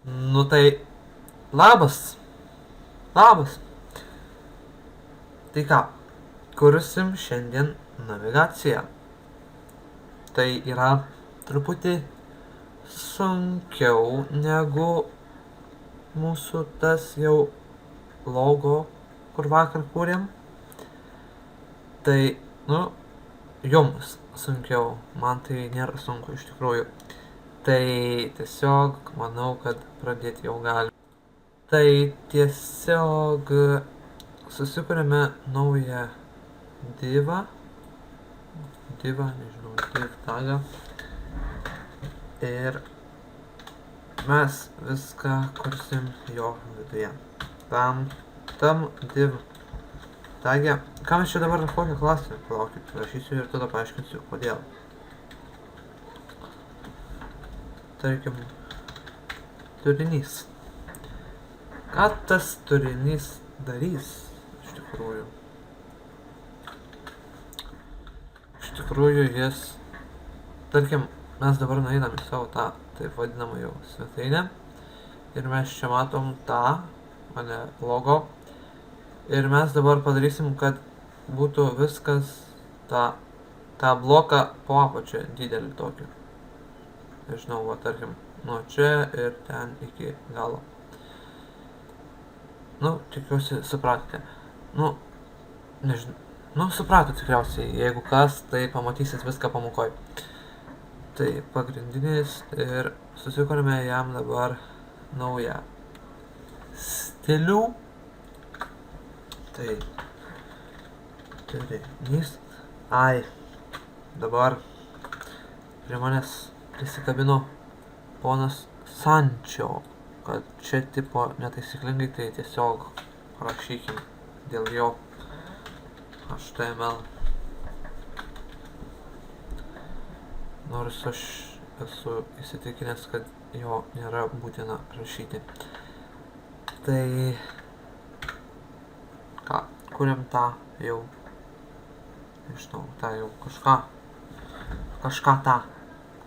Nu tai labas. Labas. Tai ką, kursim šiandien navigaciją. Tai yra truputį sunkiau negu mūsų tas jau logo, kur vakar kūrėm. Tai, jums sunkiau, man tai nėra sunku iš tikrųjų. Tai tiesiog manau, kad pradėti jau galim. Tai tiesiog susikūrėme naują divą, nežinau, div tagą. Ir mes viską kursim jo viduje. Tam div tagė. Ką mes čia dabar kokią klasę? Palaukit, rašysiu ir tada paaiškinsiu, kodėl. Tarkim, turinys. Ką tas turinys darys iš tikrųjų? Iš tikrųjų jis, tarkim, mes dabar nueinam į savo tą, taip vadinamą jau svetainę. Ir mes čia matom tą, mane logo. Ir mes dabar padarysim, kad būtų viskas tą bloką po apačią didelį tokį. Nežinau, va, tarkim, nuo čia ir ten iki galo. Tikiuosi supratote. Nežinau, supratot tikriausiai. Jeigu kas, tai pamatysit viską pamokoj. Tai pagrindinis ir susikūrėme jam dabar naują stilių. Tai turinys. Dabar prie manęs prisikabino ponas Sančio, kad čia tipo netaisyklingai, tai tiesiog rašykim dėl jo HTML. Nors aš esu įsitikinęs, kad jo nėra būtina rašyti. Tai ką, kuriam tą jau, nežinau, tą jau kažką.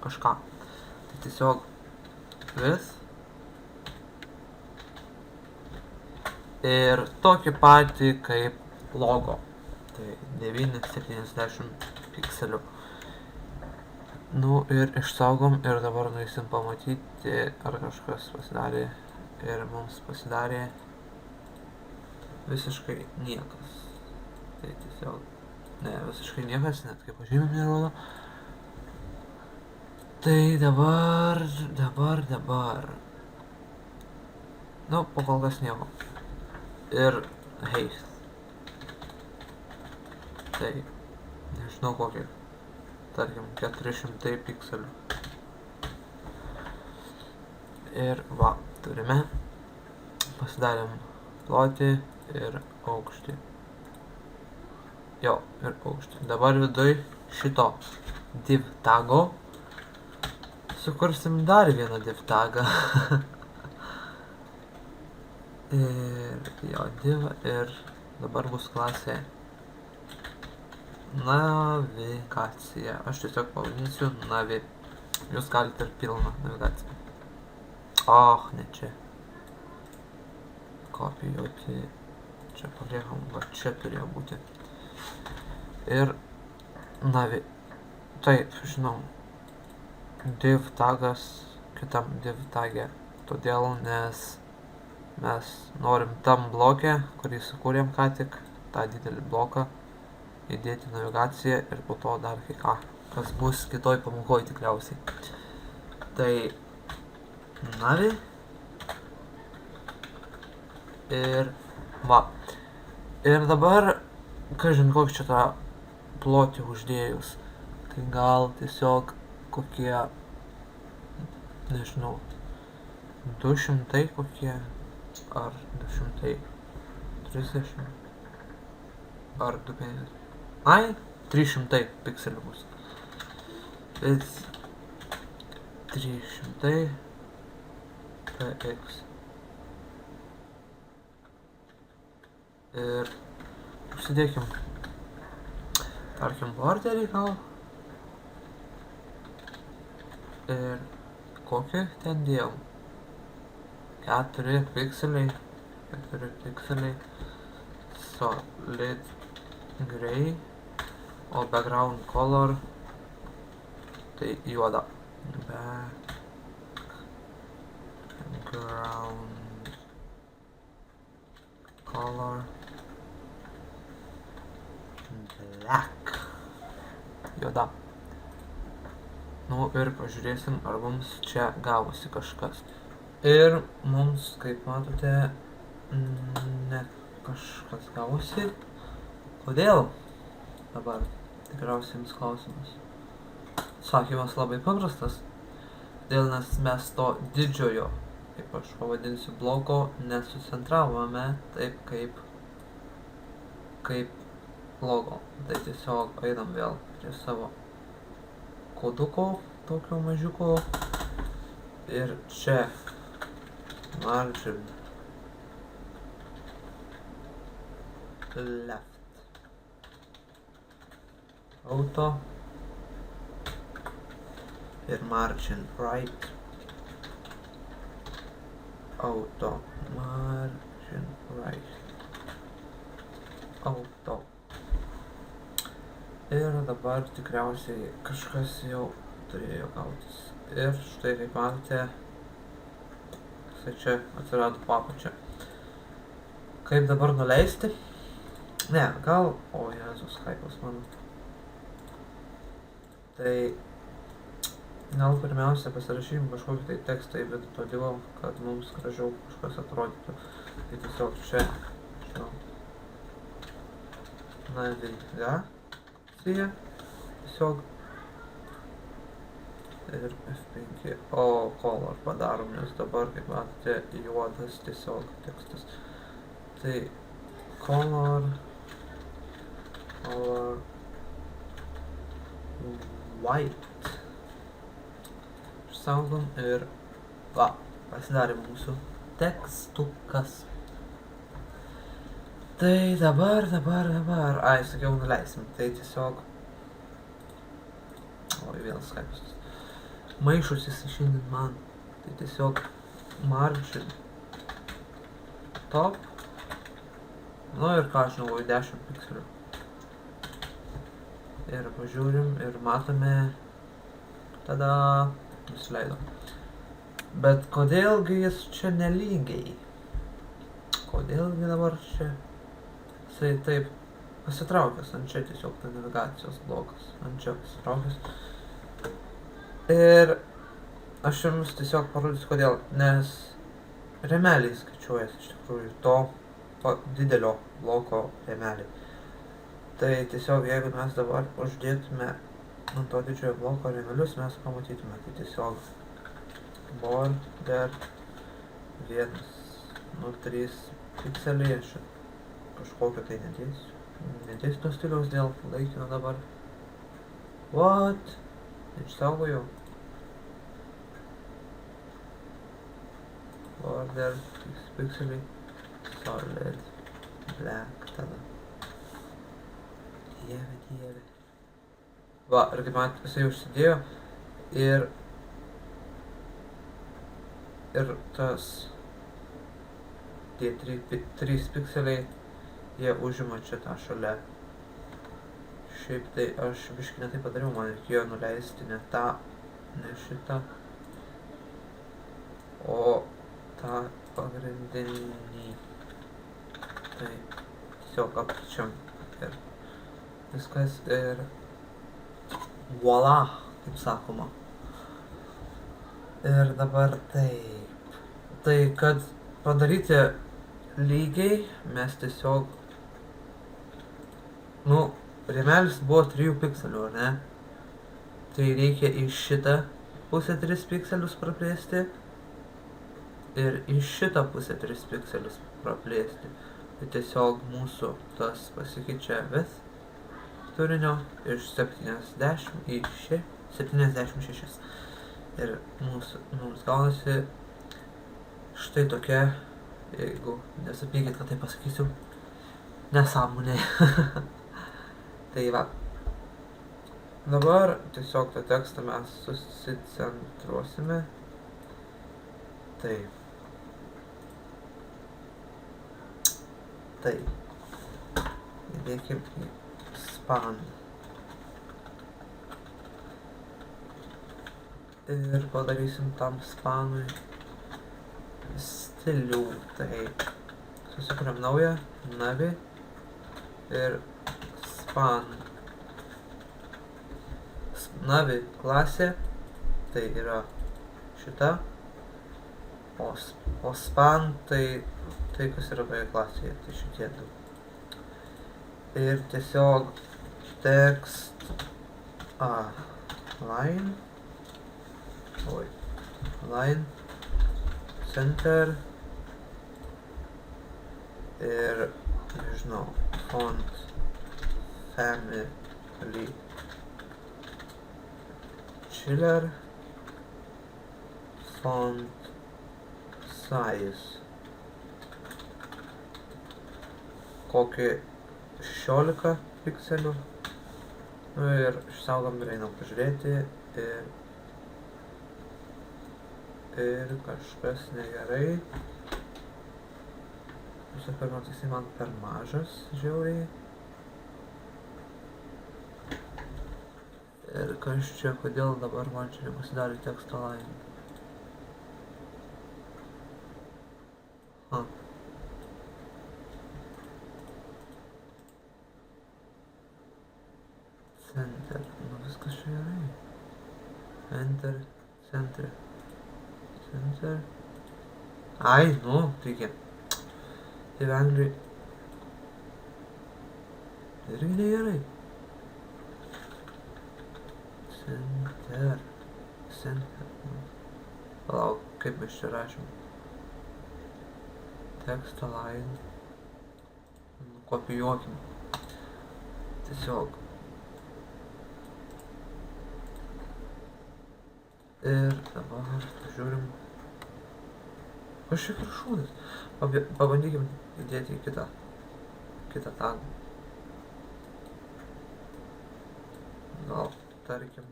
Tai tiesiog vis ir tokį patį kaip logo. Tai 970 pikselių. Ir išsaugom ir dabar nueisim pamatyti, ar kažkas pasidarė. Ir mums pasidarė visiškai niekas. Tai tiesiog, visiškai niekas, net kaip pažymėm nerodo. Tai dabar. Po kol kas nieko. Ir haste. Tai, nežinau kokį, tarkim, 400 pikselių. Ir va, turime. Pasidarėm plotį ir aukštį. Jo, ir aukštį. Dabar viduj šito div tago sukursim dar vieną div tagą. Ir jo div ir dabar bus klasė navigacija. Aš tiesiog pavadinsiu navi. Jūs galite ir pilną navigaciją. Ne čia. Kopijuoti. Čia paliekam, va čia turėjo būti. Ir navi. Taip, žinau. Div tagas kitam div tagė. Todėl, nes mes norim tam bloke, kurį sukūrėm ką tik, tą didelį bloką, įdėti navigaciją ir po to dar kai ką, kas bus kitoj pamokoj tikriausiai. Tai navi. Ir va. Ir dabar, kažin kokį čia tą plotį uždėjus. Tai gal tiesiog kokie, nežinau, 200 kokie, ar 230, ar 250. 300 pikselių bus. Bet 300 px. Ir užsidėkim, tarkim, borderį gal. Ir kokį ten dėjau? 4 pikseliai, solid gray, o background color tai juoda. Background color black. Juoda. Nu ir pažiūrėsim, ar mums čia gavosi kažkas. Ir mums, kaip matote, ne kažkas gavosi. Kodėl? Dabar tikriausiai jums klausimas. Atsakymas labai paprastas. Dėl nes mes to didžiojo, kaip aš pavadinsiu, bloko nesusentravome taip kaip logo. Tai tiesiog einam vėl prie savo koduko, tokio mažiuko. Ir čia margin left auto ir margin right auto, margin right auto. Ir dabar tikriausiai kažkas jau turėjo gautis. Ir štai kaip matote, čia atsirado po apačia. Kaip dabar nuleisti? Ne, gal... O, Jėzus, kaipas mano. Tai... Gal pirmiausia pasirašym kažkokį tai tekstą į video, kad mums gražiau kažkas atrodytų. Tai tiesiog čia... Navigacija. Tiesiog... Ir F5, o color padarom, nes dabar, kaip matote, juodas tiesiog tekstas. Tai color white. Išsaugom ir va, pasidarė mūsų tekstukas. Tai dabar, ai, sakiau, nuleisim, tai tiesiog, oi, vienas skaipas. Maišusis šiandien man, tai tiesiog margin top, nu ir ką aš žinau, 10 pikselių. Ir pažiūrim ir matome, tada nusileido. Bet kodėlgi jis čia nelygiai? Kodėlgi dabar čia jisai taip pasitraukęs, ant čia tiesiog ta navigacijos blokas, ant čia pasitraukęs. Ir aš jums tiesiog parodysiu kodėl, nes rėmeliai skaičiuojasi iš tikrųjų to didelio bloko rėmeliai. Tai tiesiog jeigu mes dabar uždėtume ant to didžiojo bloko rėmelius, mes pamatytume, tai tiesiog border 1.3 pikseliai, aš kažkokio tai nedėsiu to stiliaus dėl laikino dabar. What? Išsaugojau. Border pikseliai, solid black tada. Dieve. Va, ir kaip man jisai užsidėjo ir tas tie 3 pikseliai jie užima čia tą šalia. Šiaip tai aš biškį ne taip padariau, man reikėjo nuleisti ne tą, ne šitą, o tą pagrindinį. Tai tiesiog apčiam ir viskas ir voila, kaip sakoma. Ir dabar taip. Tai kad padaryti lygiai mes tiesiog, rėmelis buvo 3 pikselių, ar ne? Tai reikia į šitą pusę 3 pikselius praplėsti ir į šitą pusę 3 pikselius praplėsti. Tai tiesiog mūsų tas pasikeičia width turinio iš 70 į 76. Ir mums gaunasi štai tokia, jeigu nesupykit, kad tai pasakysiu, nesąmonė. Tai va. Dabar tiesiog tą tekstą mes susicentruosime. Taip. Tai įdėkim į span. Ir padarysim tam spanui stilių. Tai susikuriam naują navi ir span. Navi klasė tai yra šita, o span tai kas yra toje klasėje, tai šitie du. Ir tiesiog text line center ir nežinau, font family chiller, font size kokį 16 pikselių. Nu ir išsaugom ir einam pažiūrėti ir kažkas negerai. Visų pirma, jisai man per mažas žiauriai. Ir kas čia, kodėl dabar man čia nepasidarė teksto line. Center, nu viskas čia gerai. Enter, center. Ai, nu, taigi. Tai vengriai. Irgi negerai. Center. Palauk, kaip mes čia rašom. Teksto line. Kopijuokim. Tiesiog. Ir dabar žiūrim. Kas čia viršūnės? Pabandykim įdėti į kitą tagą. Gal, tarkim.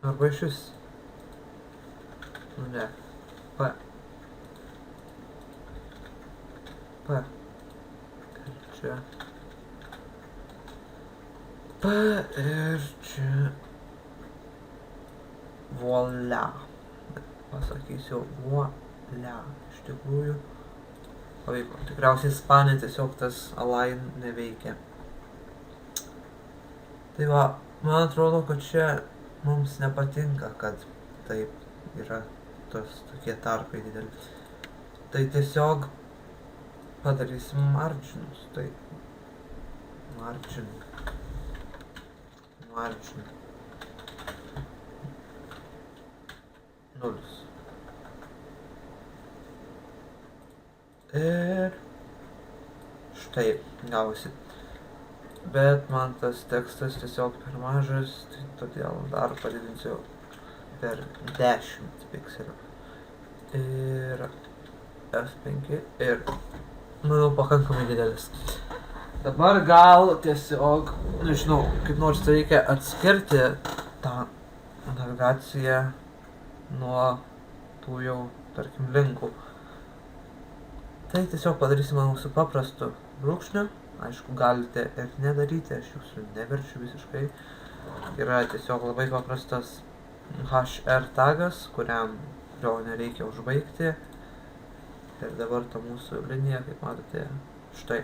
Arba išvis. Nu ne. P. Ir čia. P ir čia. Voila. Pasakysiu voila. Iš tikrųjų pavyko. Tikriausiai spanė tiesiog tas align neveikia. Tai va, man atrodo, kad čia mums nepatinka, kad taip yra tokie tarpai dideli. Tai tiesiog padarysim marginus. Tai margin. 0. Ir štai gausi. Bet man tas tekstas tiesiog per mažas, tai todėl dar padidinsiu per 10 pikselių. Ir F5 ir manau pakankamai didelis. Dabar gal tiesiog, nežinau, kaip nors tai reikia atskirti tą navigaciją nuo tų jau, tarkim, linkų. Tai tiesiog padarysime mūsų paprastu brūkšniu. Aišku, galite ir nedaryti, aš jūsų neverčiu visiškai. Yra tiesiog labai paprastas HR tagas, kurio nereikia užbaigti. Ir dabar ta mūsų linija, kaip matote, štai.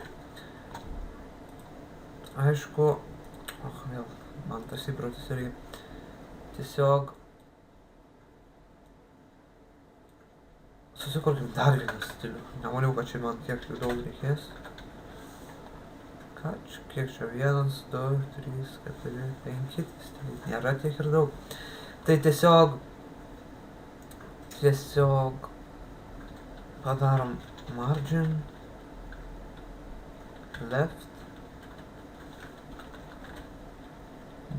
Aišku, vėl, man tas įprotis irgi. Tiesiog susikurkim dar vieną stilių. Nemaniau, kad čia man tiek daug reikės. Kiek čia? 1, 2, 3, 4, 5 stilių. Nėra tiek ir daug. Tai tiesiog padarom margin left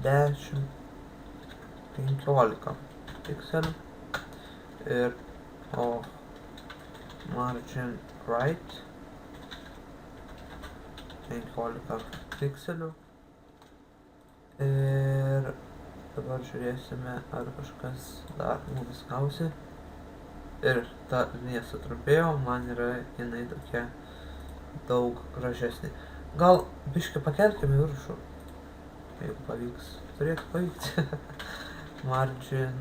10, 15 pikselių ir margin right 15 pikselių ir dabar žiūrėsime, ar kažkas dar mums gausi. Ir ta linija sutrumpėjo, man yra jinai tokia daug gražesnį. Gal biškį pakelkime viršų, jeigu pavyks. Turėtų pavykti. Margin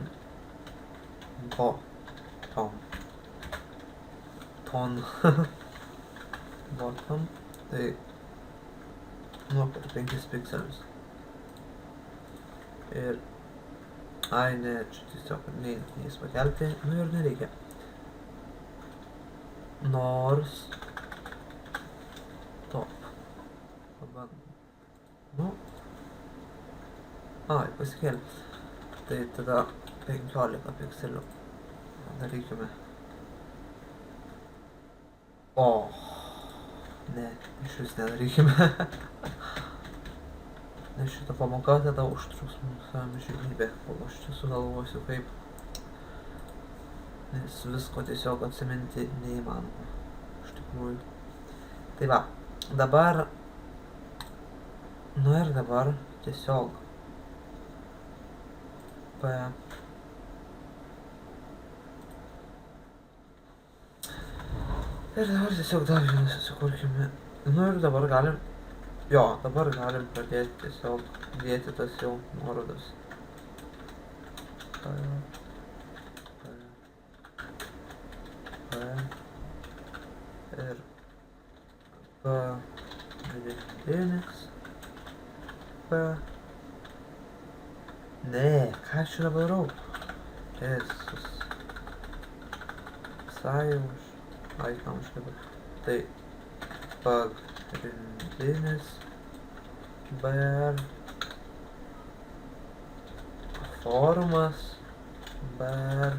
bottom. Ton. Bottom. Tai nu, per 5 pikselius. Ir ai ne, čia tiesiog neįs pakelti, nu ir nereikia. Nors top. Pabandom. Nu. Ai, pasikėlė. Tai tada 15 pikselių. Darykime. O. Ne, iš vis nedarykime. Nes šitą pamoką tada užtruks mums amžinybę, kol aš čia sugalvosiu kaip. Nes visko tiesiog atsiminti neįmanoma. Iš tikrųjų. Tai va, dabar. Nu ir dabar tiesiog. P. Ir dabar tiesiog dar vieną susikurkime. Nu ir dabar galim. Jo, dabar galim pradėti tiesiog dėti tas jau nuorodas. P. Ir P. Vidutinis. P. Ne, ką aš čia dabar darau? Jezus. Sąjungs. Ai, kam aš dabar. Tai pagrindinis BR forumas BR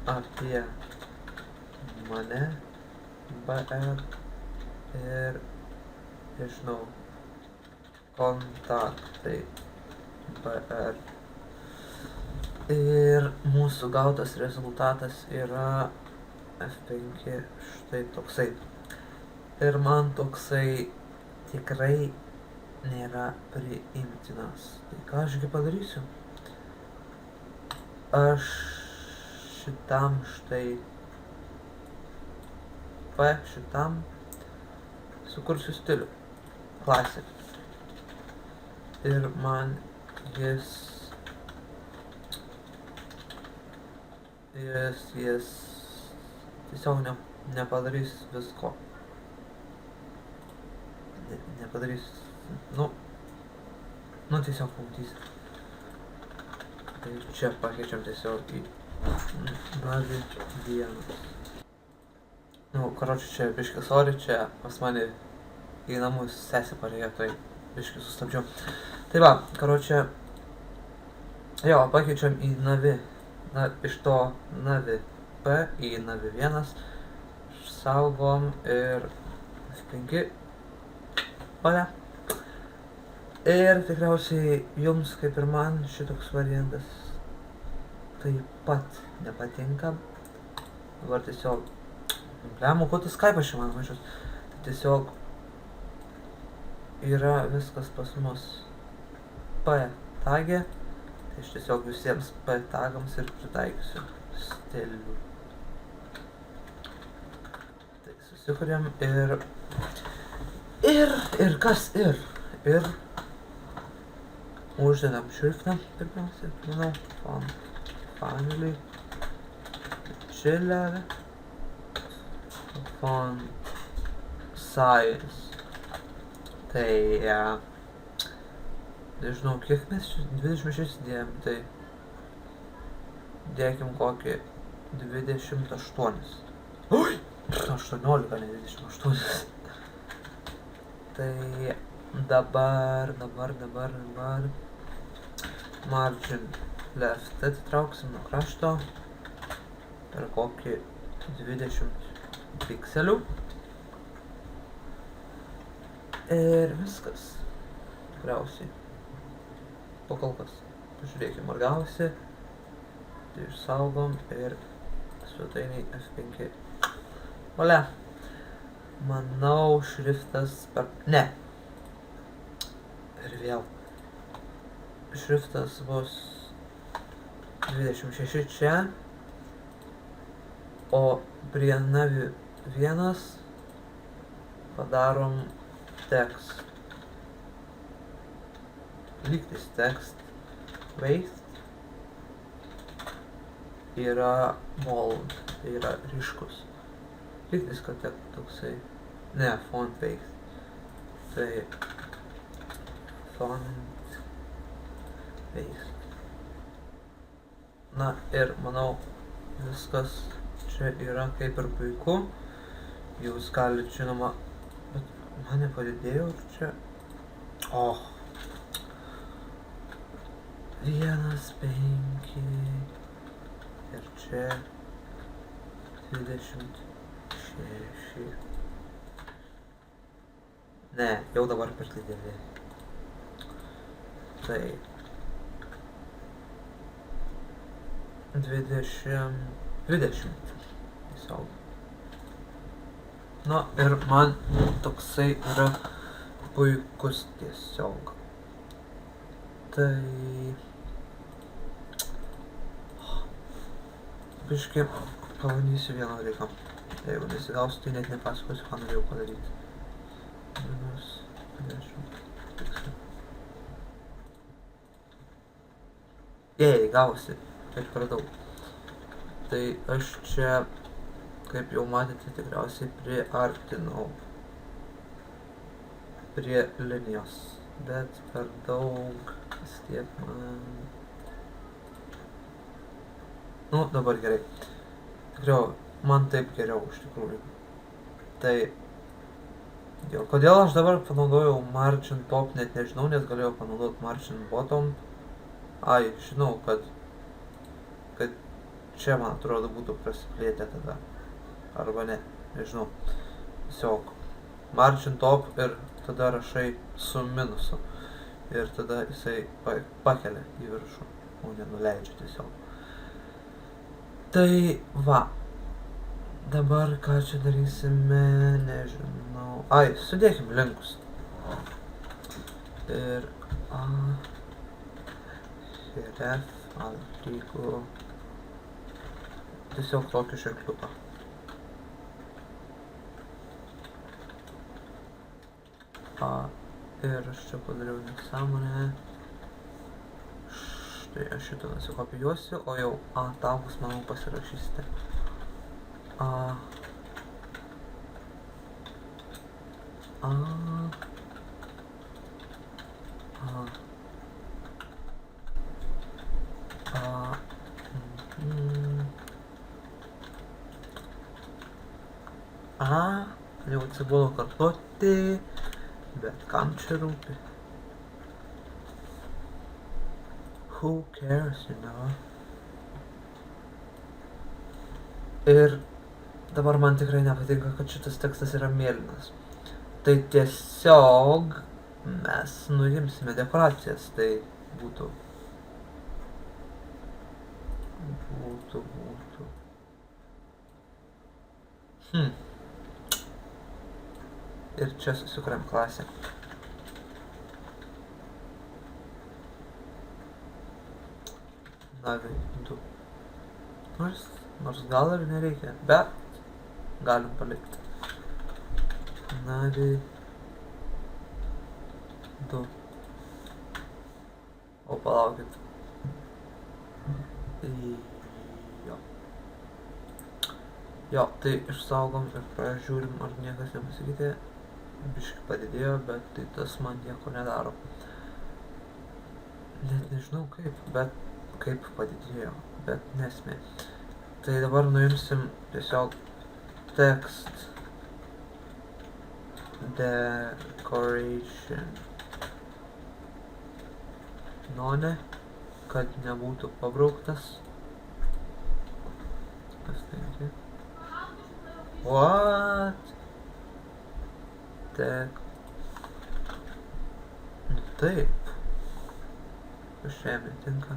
apie mane BR ir nežinau kontaktai BR. Ir mūsų gautas rezultatas yra F5 štai toksai. Ir man toksai tikrai nėra priimtinas. Tai ką ašgi padarysiu? Aš šitam štai P šitam sukursiu stilių. Klasė. Ir man jis tiesiog nepadarys visko. Nepadarys, nu tiesiog pamatys. Tai čia pakeičiam tiesiog į navi 1. Nu, karočiui čia biškį sorry, čia pas mane į namus sesė parėjo, tai biškį sustabdžiau. Tai va, karočiui, jo, pakeičiam į navi, iš to navi P į navi 1, saugom ir F5, valia. Ir tikriausiai jums, kaip ir man, šitoks variantas taip pat nepatinka. Dabar tiesiog, blemu, ko tas Skype'as čia man mažius. Tai tiesiog yra viskas pas mus P tagė. Tai aš tiesiog visiems P tagams ir pritaikysiu stilių. Tai susikuriam ir kas ir uždedam šriftą pirmiausia, manau, family, chiller, font size. Tai, nežinau, kiek mes 26 dėjom, tai dėkim kokį 28. Ui! 18, ne 28. Tai dabar margin left atitrauksim nuo krašto per kokį 20 pikselių. Ir viskas. Tikriausiai. Po kol kas. Pažiūrėkim, ar gausi. Tai išsaugom ir svetainiai F5. Valia. Manau, šriftas per... Ne. Ir vėl. Šriftas bus 26 čia. O prie navi 1 padarom text. Lygtis text waste yra bold, tai yra ryškus. Lygtis, kad toksai, ne, font waste. Tai font waste. Na ir manau, viskas čia yra kaip ir puiku. Jūs galite, žinoma, bet man nepadidėjo čia. 1,5 ir čia 26. Ne, jau dabar per didelį. Tai 20. Tiesiog. Na ir man toksai yra puikus tiesiog. Tai biškį pabandysiu vieną dalyką. Jeigu nesigausiu, tai net nepasakosiu, ką norėjau padaryti. -10. Jei, gausi. Taip per daug. Tai aš čia, kaip jau matėte, tikriausiai priartinau prie linijos. Bet per daug vis tiek man... Nu, dabar gerai. Tikriau, man taip geriau iš tikrųjų. Tai... Jo, kodėl aš dabar panaudojau margin top, net nežinau, nes galėjau panaudoti margin bottom. Ai, žinau, kad čia, man atrodo, būtų prasiplėtę tada. Arba ne, nežinau. Tiesiog margin top ir tada rašai su minusu. Ir tada jisai pakelia į viršų, o nenuleidžia tiesiog. Tai va. Dabar ką čia darysime, nežinau. Ai, sudėkim linkus. Ir href, lygų. Tiesiog tokį ženkliuką. Ir aš čia padariau nesąmonę. Štai aš šitą nusikopijuosiu, o jau tagus, manau, pasirašysite. Jau atsibodo kartoti, bet kam čia rūpi? Who cares, you know? Ir dabar man tikrai nepatinka, kad šitas tekstas yra mėlynas. Tai tiesiog mes nuimsime dekoracijas, tai būtų. Ir čia susikuriam klasę. Navi 2. Nors gal ir nereikia, bet galim palikti. Navi 2. O palaukit. Jo, tai išsaugom ir pražiūrim, ar niekas nepasikeitė. Biškį padidėjo, bet tai tas man nieko nedaro. Net nežinau kaip, bet kaip padidėjo, bet nesmė. Tai dabar nuimsim tiesiog text decoration none, kad nebūtų pabrauktas. Kas tai? What? Nu taip. Kas čia jam netinka?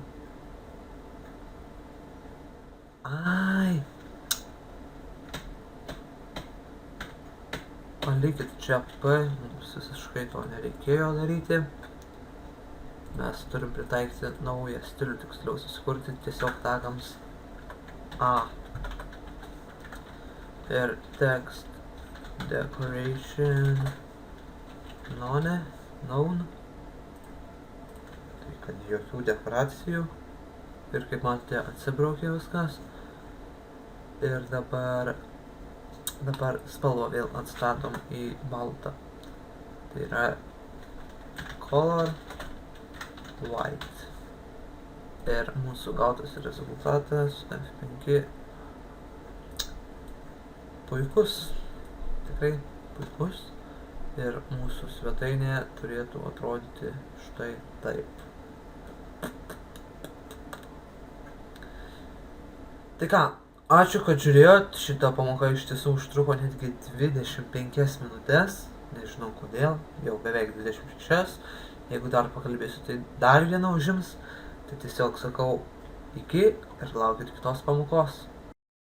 Ai. Palikit čia P, mums visiškai to nereikėjo daryti. Mes turim pritaikyti naują stilių, tiksliau susikurti tiesiog tagams A. Ir text decoration, known. Tai kad jokių dekoracijų. Ir kaip matote, atsibraukė viskas. Ir dabar spalvą vėl atstatom į baltą. Tai yra color white. Ir mūsų gautas rezultatas F5 puikus, tikrai puikus. Ir mūsų svetainė turėtų atrodyti štai taip. Tai ką, ačiū, kad žiūrėjot. Šita pamoka iš tiesų užtruko netgi 25 minutės. Nežinau kodėl, jau beveik 26. Jeigu dar pakalbėsiu, tai dar vieną užims. Tai tiesiog sakau iki ir laukit kitos pamokos.